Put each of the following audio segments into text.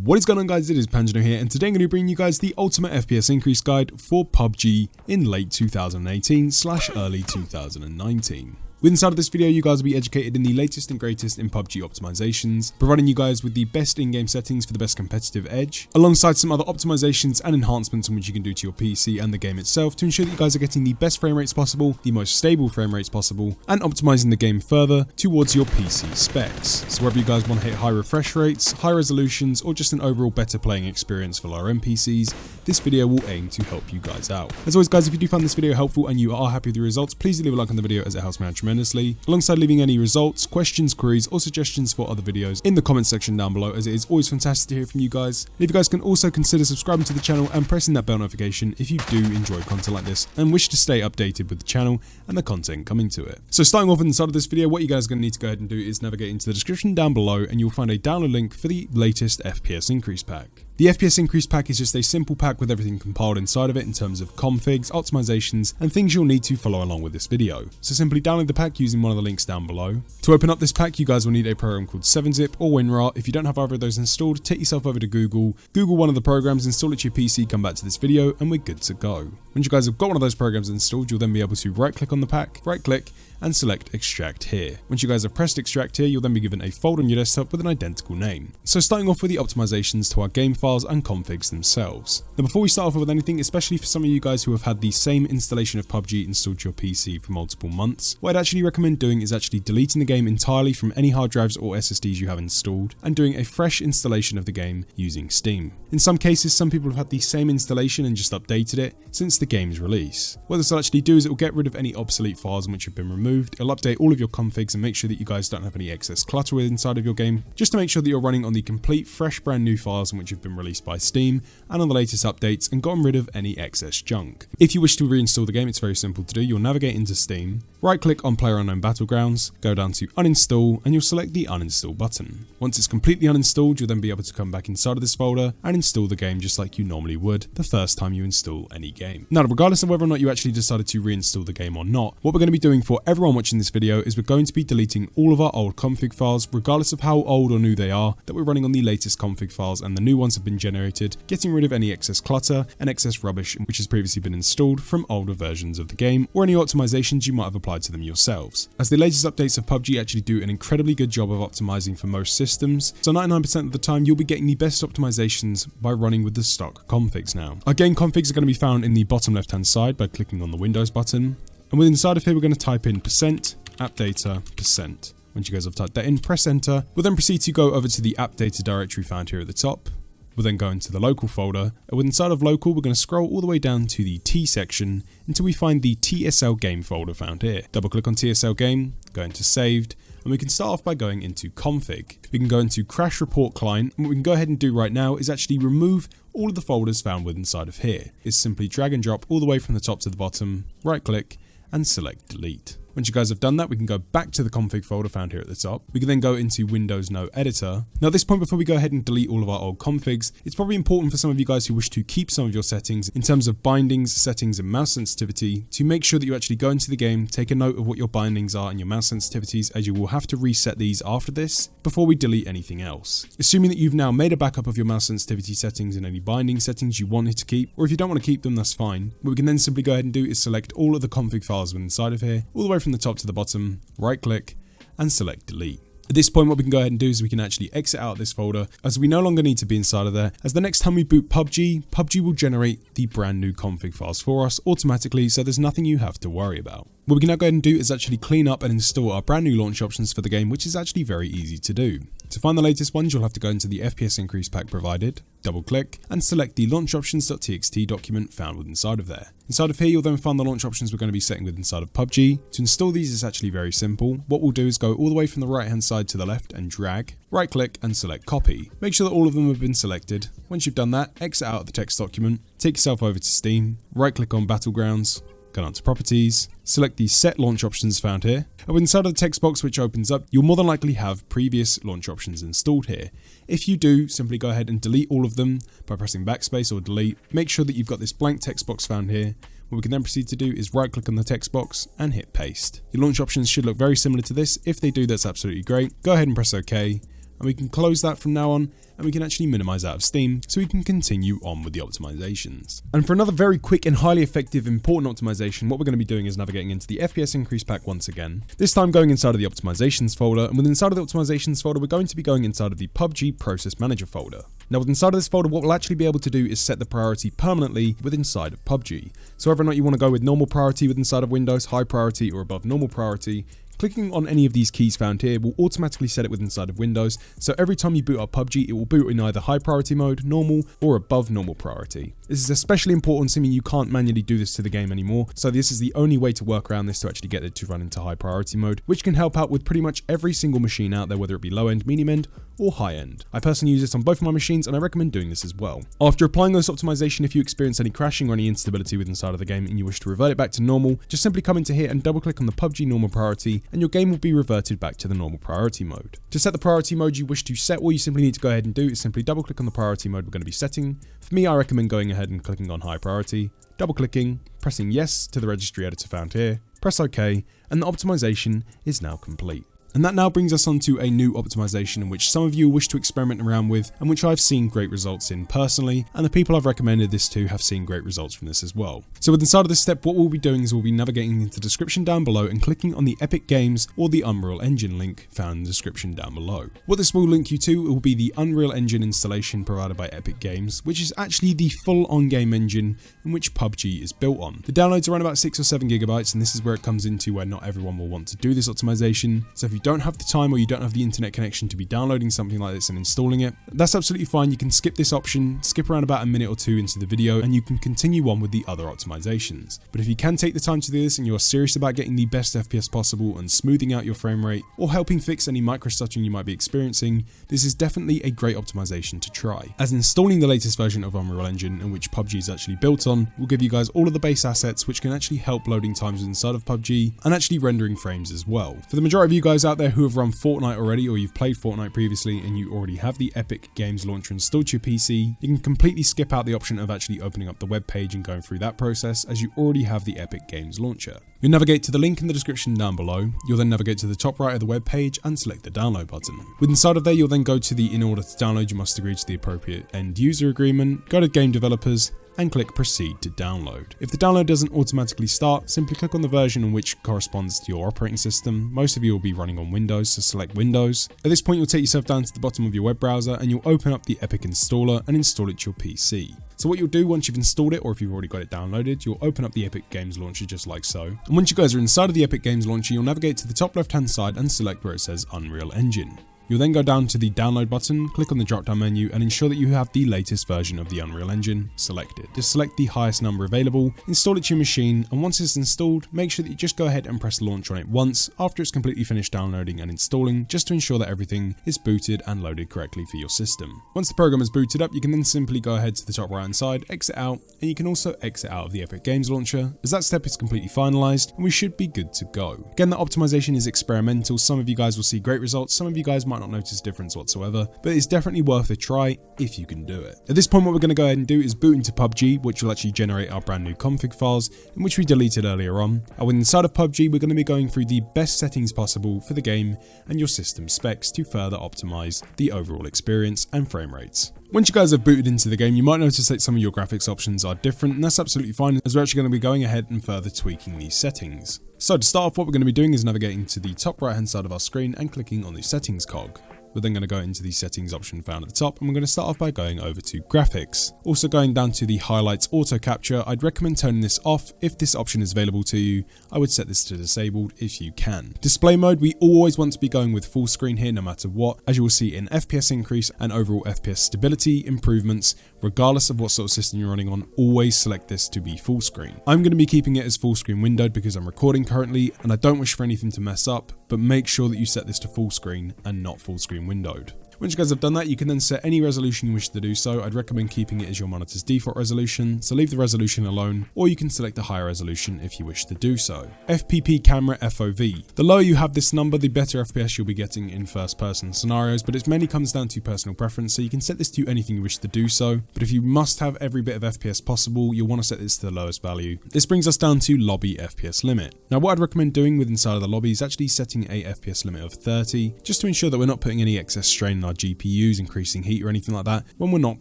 What is going on, guys? It is Panjno here, and today I'm going to bring you guys the Ultimate FPS Increase Guide for PUBG in late 2018/early 2019. Inside of this video, you guys will be educated in the latest and greatest in PUBG optimizations, providing you guys with the best in-game settings for the best competitive edge, alongside some other optimizations and enhancements on which you can do to your PC and the game itself to ensure that you guys are getting the best frame rates possible, the most stable frame rates possible, and optimizing the game further towards your PC specs. So whether you guys want to hit high refresh rates, high resolutions, or just an overall better playing experience for lower end PCs, this video will aim to help you guys out. As always, guys, if you do find this video helpful and you are happy with the results, please leave a like on the video as it helps me out tremendously, alongside leaving any results, questions, queries, or suggestions for other videos in the comment section down below, as it is always fantastic to hear from you guys. And if you guys can also consider subscribing to the channel and pressing that bell notification if you do enjoy content like this and wish to stay updated with the channel and the content coming to it. So starting off inside of this video, what you guys are going to need to go ahead and do is navigate into the description down below, and you'll find a download link for the latest FPS Increase Pack. The FPS Increase Pack is just a simple pack with everything compiled inside of it in terms of configs, optimizations, and things you'll need to follow along with this video. So simply download the pack using one of the links down below. To open up this pack, you guys will need a program called 7-Zip or WinRAR. If you don't have either of those installed, take yourself over to Google one of the programs, install it to your PC, come back to this video, and we're good to go. Once you guys have got one of those programs installed, you'll then be able to right click on the pack, right click, and select extract here. Once you guys have pressed extract here, you'll then be given a folder on your desktop with an identical name. So starting off with the optimizations to our game files and configs themselves. Now before we start off with anything, especially for some of you guys who have had the same installation of PUBG installed to your PC for multiple months, what I'd actually recommend doing is actually deleting the game entirely from any hard drives or SSDs you have installed and doing a fresh installation of the game using Steam. In some cases, some people have had the same installation and just updated it since the game's release. What this will actually do is it will get rid of any obsolete files in which have been removed. It'll update all of your configs and make sure that you guys don't have any excess clutter inside of your game, just to make sure that you're running on the complete, fresh, brand new files in which have been released by Steam and on the latest updates, and gotten rid of any excess junk. If you wish to reinstall the game, it's very simple to do. You'll navigate into Steam, right click on PlayerUnknown Battlegrounds, go down to uninstall, and you'll select the uninstall button. Once it's completely uninstalled, you'll then be able to come back inside of this folder and install the game just like you normally would the first time you install any game. Now, regardless of whether or not you actually decided to reinstall the game or not, what we're going to be doing for everyone watching this video is we're going to be deleting all of our old config files, regardless of how old or new they are, that we're running on the latest config files, and the new ones have been generated, getting rid of any excess clutter and excess rubbish which has previously been installed from older versions of the game, or any optimizations you might have applied to them yourselves. As the latest updates of PUBG actually do an incredibly good job of optimizing for most systems, so 99% of the time you'll be getting the best optimizations by running with the stock configs now. Our game configs are going to be found in the bottom left hand side by clicking on the Windows button, and within inside of here we're going to type in %appdata%. Once you guys have typed that in, press enter. We'll then proceed to go over to the app data directory found here at the top. We'll then go into the local folder, and with inside of local we're going to scroll all the way down to the T section until we find the TSL game folder found here. Double click on TSL game, go into saved, and we can start off by going into config. We can go into crash report client, and what we can go ahead and do right now is actually remove all of the folders found within inside of here. It's simply drag and drop all the way from the top to the bottom, right click, and select delete. Once you guys have done that, we can go back to the config folder found here at the top. We can then go into Windows No Editor. Now at this point, before we go ahead and delete all of our old configs, it's probably important for some of you guys who wish to keep some of your settings in terms of bindings, settings, and mouse sensitivity to make sure that you actually go into the game, take a note of what your bindings are and your mouse sensitivities, as you will have to reset these after this before we delete anything else. Assuming that you've now made a backup of your mouse sensitivity settings and any binding settings you wanted to keep, or if you don't want to keep them, that's fine. What we can then simply go ahead and do is select all of the config files inside of here, all the way from the top to the bottom, right click, and select delete. At this point, what we can go ahead and do is we can actually exit out of this folder, as we no longer need to be inside of there, as the next time we boot PUBG will generate the brand new config files for us automatically, so there's nothing you have to worry about. What we can now go ahead and do is actually clean up and install our brand new launch options for the game, which is actually very easy to do. To find the latest ones, you'll have to go into the FPS Increase Pack provided, double click, and select the launchoptions.txt document found within inside of there. Inside of here, you'll then find the launch options we're going to be setting with inside of PUBG. To install these is actually very simple. What we'll do is go all the way from the right hand side to the left and drag, right click, and select copy. Make sure that all of them have been selected. Once you've done that, exit out of the text document, take yourself over to Steam, right click on Battlegrounds, go down to properties, select the set launch options found here, and inside of the text box which opens up, you'll more than likely have previous launch options installed here. If you do, simply go ahead and delete all of them by pressing backspace or delete. Make sure that you've got this blank text box found here. What we can then proceed to do is right click on the text box and hit paste. Your launch options should look very similar to this. If they do, that's absolutely great. Go ahead and press OK. and we can close that from now on, and we can actually minimize out of Steam so we can continue on with the optimizations. And for another very quick and highly effective important optimization, what we're going to be doing is navigating into the FPS increase pack once again. This time going inside of the optimizations folder, and within inside of the optimizations folder, we're going to be going inside of the PUBG process manager folder. Now within inside of this folder, what we'll actually be able to do is set the priority permanently within inside of PUBG. So whether or not you want to go with normal priority within inside of Windows, high priority, or above normal priority, clicking on any of these keys found here will automatically set it within inside of Windows, so every time you boot up PUBG, it will boot in either high priority mode, normal, or above normal priority. This is especially important, assuming you can't manually do this to the game anymore, so this is the only way to work around this to actually get it to run into high priority mode, which can help out with pretty much every single machine out there, whether it be low end, medium end, or high end. I personally use this on both of my machines, and I recommend doing this as well. After applying this optimization, if you experience any crashing or any instability within inside of the game and you wish to revert it back to normal, just simply come into here and double click on the PUBG normal priority, and your game will be reverted back to the normal priority mode. To set the priority mode you wish to set, all you simply need to go ahead and do is simply double click on the priority mode we're going to be setting. For me, I recommend going ahead and clicking on high priority, double clicking, pressing yes to the registry editor found here, press OK, and the optimization is now complete. And that now brings us on to a new optimization in which some of you wish to experiment around with, and which I've seen great results in personally, and the people I've recommended this to have seen great results from this as well. So with inside of this step, what we'll be doing is we'll be navigating into the description down below and clicking on the Epic Games or the Unreal Engine link found in the description down below. What this will link you to will be the Unreal Engine installation provided by Epic Games, which is actually the full on-game engine in which PUBG is built on. The downloads are around about 6 or 7 gigabytes, and this is where it comes into where not everyone will want to do this optimization. So if you don't have the time or you don't have the internet connection to be downloading something like this and installing it, that's absolutely fine. You can skip this option, skip around about a minute or two into the video, and you can continue on with the other optimizations. But if you can take the time to do this and you're serious about getting the best FPS possible and smoothing out your frame rate or helping fix any micro stuttering you might be experiencing, this is definitely a great optimization to try. As installing the latest version of Unreal Engine, in which PUBG is actually built on, will give you guys all of the base assets which can actually help loading times inside of PUBG and actually rendering frames as well. For the majority of you guys out there who have run Fortnite already, or you've played Fortnite previously and you already have the Epic Games launcher installed to your PC, you can completely skip out the option of actually opening up the web page and going through that process, as you already have the Epic Games launcher. You'll navigate to the link in the description down below. You'll then navigate to the top right of the web page and select the download button. With inside of there, you'll then go to the in order to download, you must agree to the appropriate end user agreement, go to game developers, and click proceed to download. If the download doesn't automatically start, simply click on the version in which corresponds to your operating system. Most of you will be running on Windows, so select Windows. At this point, you'll take yourself down to the bottom of your web browser and you'll open up the Epic installer and install it to your PC. So what you'll do once you've installed it, or if you've already got it downloaded, you'll open up the Epic Games launcher just like so. And once you guys are inside of the Epic Games launcher, you'll navigate to the top left hand side and select where it says Unreal Engine. You'll then go down to the download button, click on the drop down menu and ensure that you have the latest version of the Unreal Engine selected. Just select the highest number available, install it to your machine, and once it's installed, make sure that you just go ahead and press launch on it once after it's completely finished downloading and installing, just to ensure that everything is booted and loaded correctly for your system. Once the program is booted up, you can then simply go ahead to the top right hand side, exit out, and you can also exit out of the Epic Games launcher, as that step is completely finalized and we should be good to go. Again, the optimization is experimental. Some of you guys will see great results, some of you guys might not notice difference whatsoever, but it's definitely worth a try if you can do it. At this point, what we're going to go ahead and do is boot into PUBG, which will actually generate our brand new config files, in which we deleted earlier on. And inside of PUBG, we're going to be going through the best settings possible for the game and your system specs to further optimize the overall experience and frame rates. Once you guys have booted into the game, you might notice that some of your graphics options are different, and that's absolutely fine, as we're actually going to be going ahead and further tweaking these settings. So to start off, what we're going to be doing is navigating to the top right hand side of our screen and clicking on the settings cog. We're then going to go into the settings option found at the top, and we're going to start off by going over to graphics. Also going down to the highlights auto capture, I'd recommend turning this off. If this option is available to you, I would set this to disabled if you can. Display mode, we always want to be going with full screen here no matter what, as you will see in FPS increase and overall FPS stability improvements. Regardless of what sort of system you're running on, always select this to be full screen. I'm going to be keeping it as full screen windowed because I'm recording currently and I don't wish for anything to mess up, but make sure that you set this to full screen and not full screen windowed. Once you guys have done that, you can then set any resolution you wish to do so. I'd recommend keeping it as your monitor's default resolution, so leave the resolution alone, or you can select a higher resolution if you wish to do so. FPP camera FOV. The lower you have this number, the better FPS you'll be getting in first person scenarios, but it mainly comes down to personal preference, so you can set this to anything you wish to do so. But if you must have every bit of FPS possible, you'll want to set this to the lowest value. This brings us down to lobby FPS limit. Now what I'd recommend doing with inside of the lobby is actually setting a FPS limit of 30, just to ensure that we're not putting any excess strain on our GPUs, increasing heat or anything like that when we're not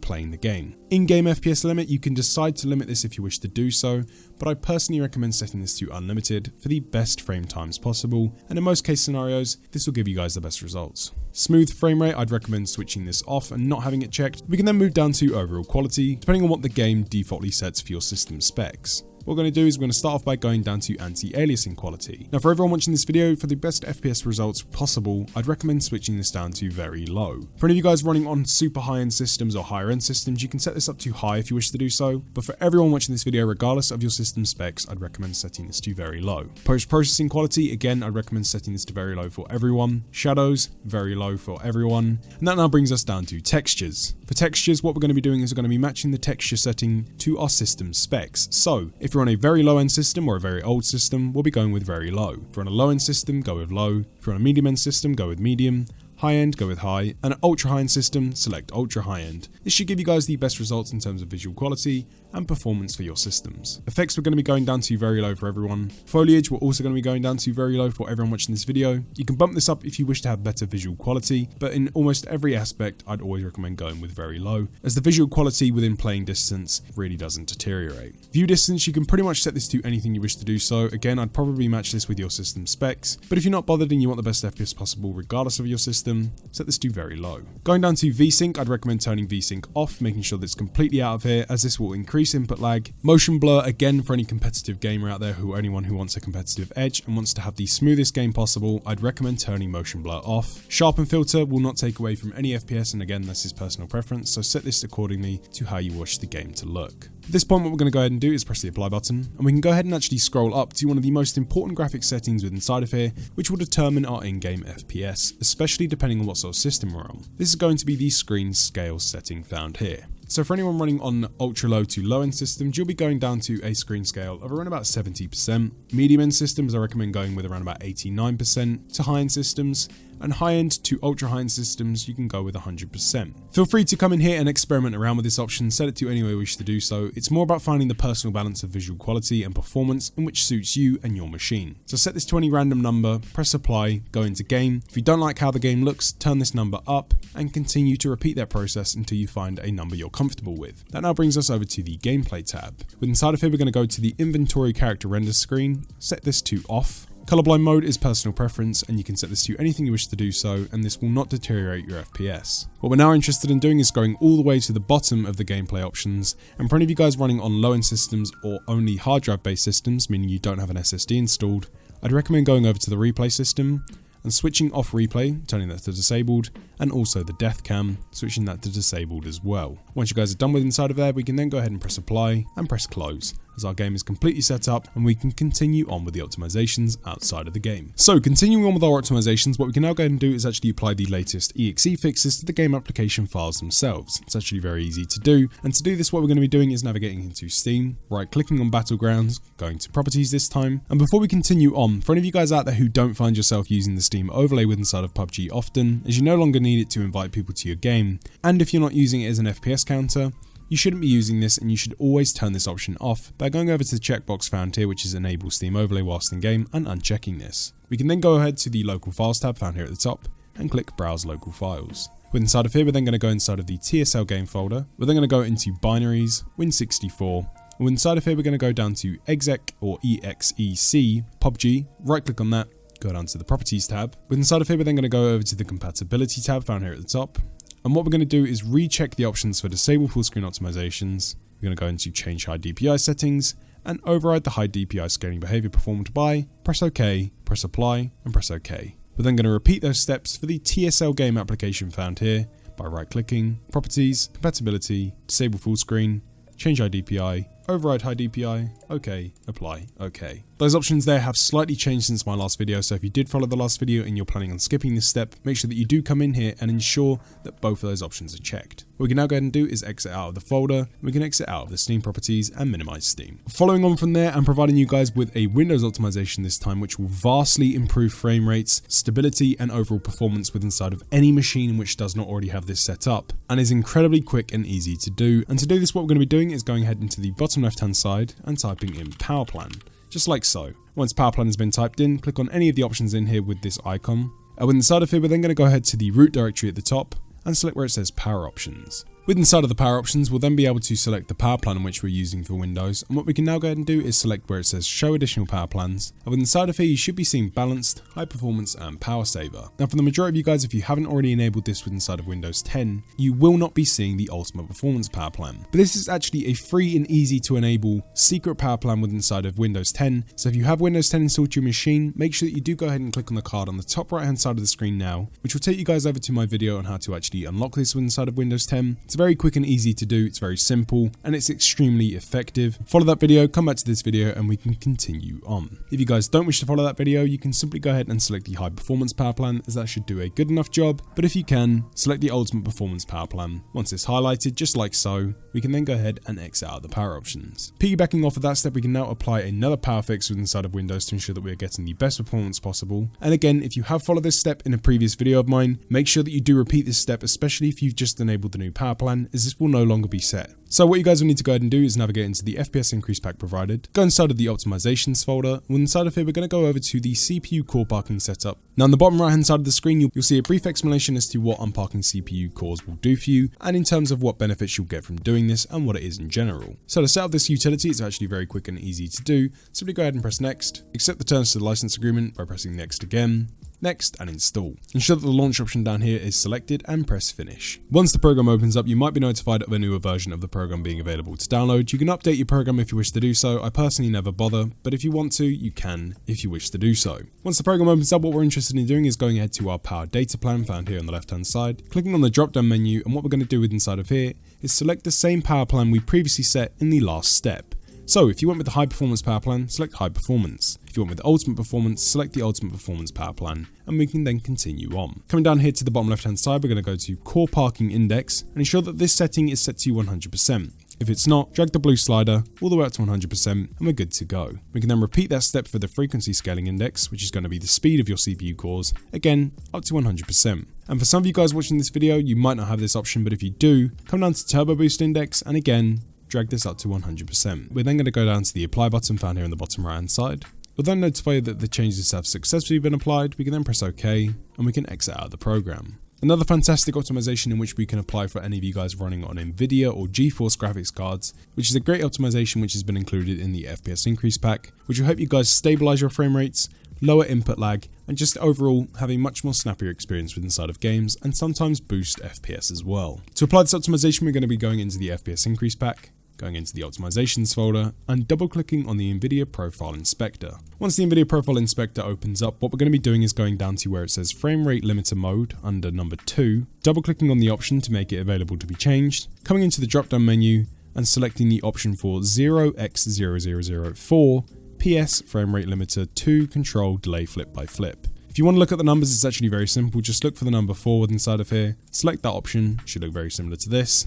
playing the game. In-game FPS limit, you can decide to limit this if you wish to do so, but I personally recommend setting this to unlimited for the best frame times possible, and in most case scenarios, this will give you guys the best results. Smooth frame rate, I'd recommend switching this off and not having it checked. We can then move down to overall quality, depending on what the game defaultly sets for your system specs. What we're going to do is we're going to start off by going down to anti-aliasing quality. Now for everyone watching this video, for the best FPS results possible, I'd recommend switching this down to very low. For any of you guys running on super high-end systems or higher end systems, you can set this up to high if you wish to do so, but for everyone watching this video, regardless of your system specs, I'd recommend setting this to very low. Post-processing quality, again, I'd recommend setting this to very low for everyone. Shadows, very low for everyone. And that now brings us down to textures. For textures, what we're going to be doing is we're going to be matching the texture setting to our system specs. So if you're on a very low end system or a very old system, we'll be going with very low. If you're on a low end system, go with low. If you're on a medium end system, go with medium. High end, go with high, and an ultra high end system, select ultra high end. This should give you guys the best results in terms of visual quality and performance for your systems. Effects, we're going to be going down to very low for everyone. Foliage, we're also going to be going down to very low for everyone watching this video. You can bump this up if you wish to have better visual quality, but in almost every aspect, I'd always recommend going with very low, as the visual quality within playing distance really doesn't deteriorate. View distance, you can pretty much set this to anything you wish to do so. Again, I'd probably match this with your system specs, but if you're not bothered and you want the best FPS possible regardless of your system, set this to very low. Going down to VSync, I'd recommend turning VSync off, making sure that it's completely out of here, as this will increase input lag. Motion blur, again, for any competitive gamer out there, anyone who wants a competitive edge and wants to have the smoothest game possible, I'd recommend turning motion blur off. Sharpen filter will not take away from any FPS, and again, this is personal preference, so set this accordingly to how you wish the game to look. At this point, what we're going to go ahead and do is press the apply button, and we can go ahead and actually scroll up to one of the most important graphics settings inside of here, which will determine our in-game FPS, especially depending on what sort of system we're on. This is going to be the screen scale setting found here. So for anyone running on ultra low to low end systems, you'll be going down to a screen scale of around about 70%. Medium end systems, I recommend going with around about 89%. To high end systems, and high end to ultra high end systems, you can go with 100%. Feel free to come in here and experiment around with this option, set it to any way you wish to do so. It's more about finding the personal balance of visual quality and performance in which suits you and your machine. So set this to any random number, press apply, go into game. If you don't like how the game looks, turn this number up and continue to repeat that process until you find a number you're comfortable with. That now brings us over to the gameplay tab. With inside of here, we're going to go to the inventory character render screen, set this to off. Colorblind mode is personal preference, and you can set this to anything you wish to do so, and this will not deteriorate your FPS. What we're now interested in doing is going all the way to the bottom of the gameplay options, and for any of you guys running on low-end systems or only hard drive based systems, meaning you don't have an SSD installed, I'd recommend going over to the replay system and switching off replay, turning that to disabled, and also the death cam, switching that to disabled as well. Once you guys are done with inside of there, we can then go ahead and press apply and press close, as our game is completely set up and we can continue on with the optimizations outside of the game. So continuing on with our optimizations, what we can now go ahead and do is actually apply the latest exe fixes to the game application files themselves. It's actually very easy to do, and to do this, what we're going to be doing is navigating into Steam, right clicking on Battlegrounds, going to properties this time. And before we continue on, for any of you guys out there who don't find yourself using the Steam overlay with inside of PUBG often, as you no longer need it to invite people to your game, and if you're not using it as an FPS counter, you shouldn't be using this, and you should always turn this option off by going over to the checkbox found here, which is enable Steam overlay whilst in game, and unchecking this. We can then go ahead to the local files tab found here at the top and click browse local files. With inside of here, we're then going to go inside of the TSL game folder. We're then going to go into binaries, Win64. And inside of here, we're going to go down to exec or exec PUBG, right click on that, go down to the properties tab. With inside of here, we're then going to go over to the compatibility tab found here at the top. And what we're going to do is recheck the options for disable full screen optimizations. We're going to go into change high DPI settings and override the high DPI scaling behavior performed by, press OK, press apply, and press OK. We're then going to repeat those steps for the TSL game application found here by right clicking, properties, compatibility, disable full screen, change high DPI, override high DPI, OK, apply, OK. Those options there have slightly changed since my last video, so if you did follow the last video and you're planning on skipping this step, make sure that you do come in here and ensure that both of those options are checked. What we can now go ahead and do is exit out of the folder, we can exit out of the Steam properties and minimize Steam. Following on from there, I'm providing you guys with a Windows optimization this time, which will vastly improve frame rates, stability, and overall performance with inside of any machine which does not already have this set up, and is incredibly quick and easy to do. And to do this, what we're going to be doing is going ahead into the bottom left hand side and typing in power plan. Just like so. Once power plan has been typed in, click on any of the options in here with this icon. And with inside of here, we're then going to go ahead to the root directory at the top and select where it says power options. With inside of the power options, we'll then be able to select the power plan in which we're using for Windows, and what we can now go ahead and do is select where it says show additional power plans, and with inside of here you should be seeing balanced, high performance and power saver. Now for the majority of you guys, if you haven't already enabled this with inside of Windows 10, you will not be seeing the ultimate performance power plan. But this is actually a free and easy to enable secret power plan with inside of Windows 10, so if you have Windows 10 installed to your machine, make sure that you do go ahead and click on the card on the top right hand side of the screen now, which will take you guys over to my video on how to actually unlock this with inside of Windows 10. It's very quick and easy to do, it's very simple, and it's extremely effective. Follow that video, come back to this video, and we can continue on. If you guys don't wish to follow that video, you can simply go ahead and select the high performance power plan, as that should do a good enough job, but if you can, select the ultimate performance power plan. Once it's highlighted, just like so, we can then go ahead and exit out of the power options. Piggybacking off of that step, we can now apply another power fix within inside of Windows to ensure that we are getting the best performance possible. And again, if you have followed this step in a previous video of mine, make sure that you do repeat this step, especially if you've just enabled the new power plan, as this will no longer be set. So what you guys will need to go ahead and do is navigate into the FPS increase pack provided, go inside of the optimizations folder, and inside of here we're going to go over to the CPU core parking setup. Now on the bottom right hand side of the screen you'll see a brief explanation as to what unparking CPU cores will do for you, and in terms of what benefits you'll get from doing this and what it is in general. So to set up this utility, it's actually very quick and easy to do. Simply go ahead and press next, accept the terms to the license agreement by pressing next again, next, and install. Ensure that the launch option down here is selected and press finish. Once the program opens up, you might be notified of a newer version of the program being available to download. You can update your program if you wish to do so. I personally never bother, but if you want to, you can if you wish to do so. Once the program opens up, what we're interested in doing is going ahead to our power data plan found here on the left hand side, clicking on the drop down menu, and what we're going to do with inside of here is select the same power plan we previously set in the last step. So if you went with the high performance power plan, select high performance. If you went with the ultimate performance, select the ultimate performance power plan, and we can then continue on. Coming down here to the bottom left hand side, we're going to go to core parking index and ensure that this setting is set to 100%. If it's not, drag the blue slider all the way up to 100% and we're good to go. We can then repeat that step for the frequency scaling index, which is going to be the speed of your CPU cores, again up to 100%. And for some of you guys watching this video, you might not have this option, but if you do, come down to turbo boost index and again, drag this up to 100%. We're then going to go down to the apply button found here on the bottom right hand side. We'll then notify you that the changes have successfully been applied. We can then press OK and we can exit out of the program. Another fantastic optimization in which we can apply for any of you guys running on Nvidia or GeForce graphics cards, which is a great optimization which has been included in the FPS increase pack, which will help you guys stabilize your frame rates, lower input lag, and just overall have a much more snappier experience with inside of games, and sometimes boost FPS as well. To apply this optimization, we're going to be going into the FPS increase pack, going into the optimizations folder, and double clicking on the Nvidia profile inspector. Once the Nvidia profile inspector opens up, what we're going to be doing is going down to where it says frame rate limiter mode under number 2, double clicking on the option to make it available to be changed, coming into the drop down menu and selecting the option for 0x0004 PS frame rate limiter 2 control delay flip by flip. If you want to look at the numbers, it's actually very simple. Just look for the number 4 inside of here, select that option, should look very similar to this,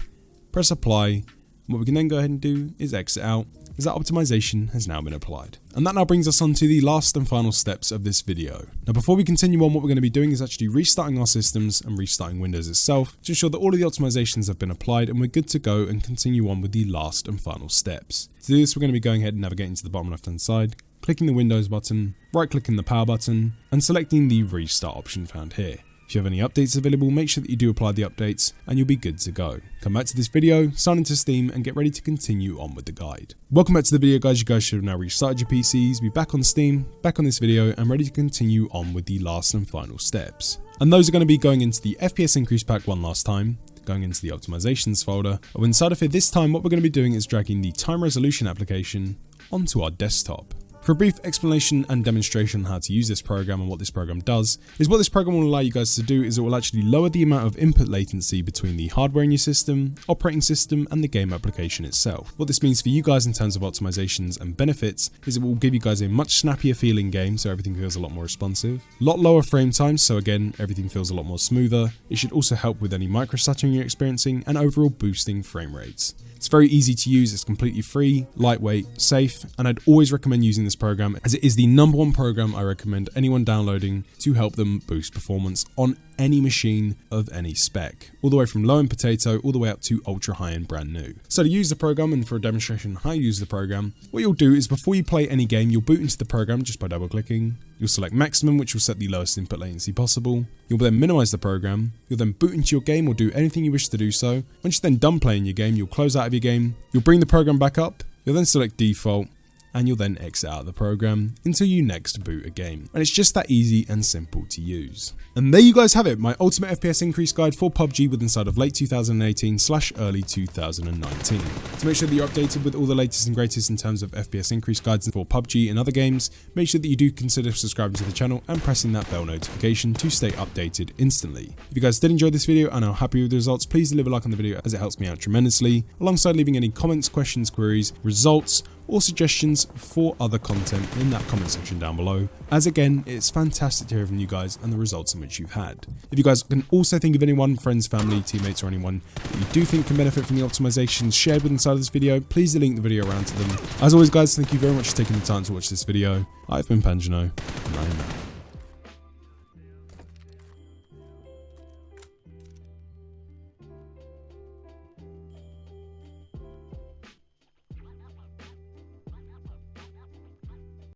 press apply. What we can then go ahead and do is exit out, as that optimization has now been applied. And that now brings us on to the last and final steps of this video. Now before we continue on, what we're going to be doing is actually restarting our systems and restarting Windows itself to ensure that all of the optimizations have been applied and we're good to go and continue on with the last and final steps. To do this, we're going to be going ahead and navigating to the bottom left hand side, clicking the Windows button, right clicking the power button, and selecting the restart option found here. If you have any updates available, make sure that you do apply the updates and you'll be good to go. Come back to this video, sign into Steam and get ready to continue on with the guide. Welcome back to the video guys, you guys should have now restarted your PCs, be back on Steam, back on this video and ready to continue on with the last and final steps. And those are going to be going into the FPS increase pack one last time, going into the optimizations folder, and inside of it this time what we're going to be doing is dragging the time resolution application onto our desktop. For a brief explanation and demonstration on how to use this program and what this program does, is what this program will allow you guys to do is it will actually lower the amount of input latency between the hardware in your system, operating system, and the game application itself. What this means for you guys in terms of optimizations and benefits is it will give you guys a much snappier feeling game, so everything feels a lot more responsive, a lot lower frame times, so again everything feels a lot more smoother. It should also help with any micro stuttering you're experiencing and overall boosting frame rates. It's very easy to use, it's completely free, lightweight, safe, and I'd always recommend using this program as it is the #1 program I recommend anyone downloading to help them boost performance on any machine of any spec, all the way from low-end potato all the way up to ultra high-end brand new. So to use the program and for a demonstration how you use the program, what you'll do is before you play any game, you'll boot into the program just by double clicking. You'll select maximum, which will set the lowest input latency possible. You'll then minimize the program. You'll then boot into your game or do anything you wish to do so. Once you're then done playing your game, you'll close out of your game. You'll bring the program back up. You'll then select default, and you'll then exit out of the program until you next boot a game. And it's just that easy and simple to use. And there you guys have it, my Ultimate FPS increase guide for PUBG with inside of late 2018/early 2019. To make sure that you're updated with all the latest and greatest in terms of FPS increase guides for PUBG and other games, make sure that you do consider subscribing to the channel and pressing that bell notification to stay updated instantly. If you guys did enjoy this video and are happy with the results, please leave a like on the video as it helps me out tremendously, alongside leaving any comments, questions, queries, results, or suggestions for other content in that comment section down below, as again, it's fantastic to hear from you guys and the results in which you've had. If you guys can also think of anyone, friends, family, teammates, or anyone that you do think can benefit from the optimizations shared with inside of this video, please link the video around to them. As always guys, thank you very much for taking the time to watch this video. I've been Panjno, and I'm out.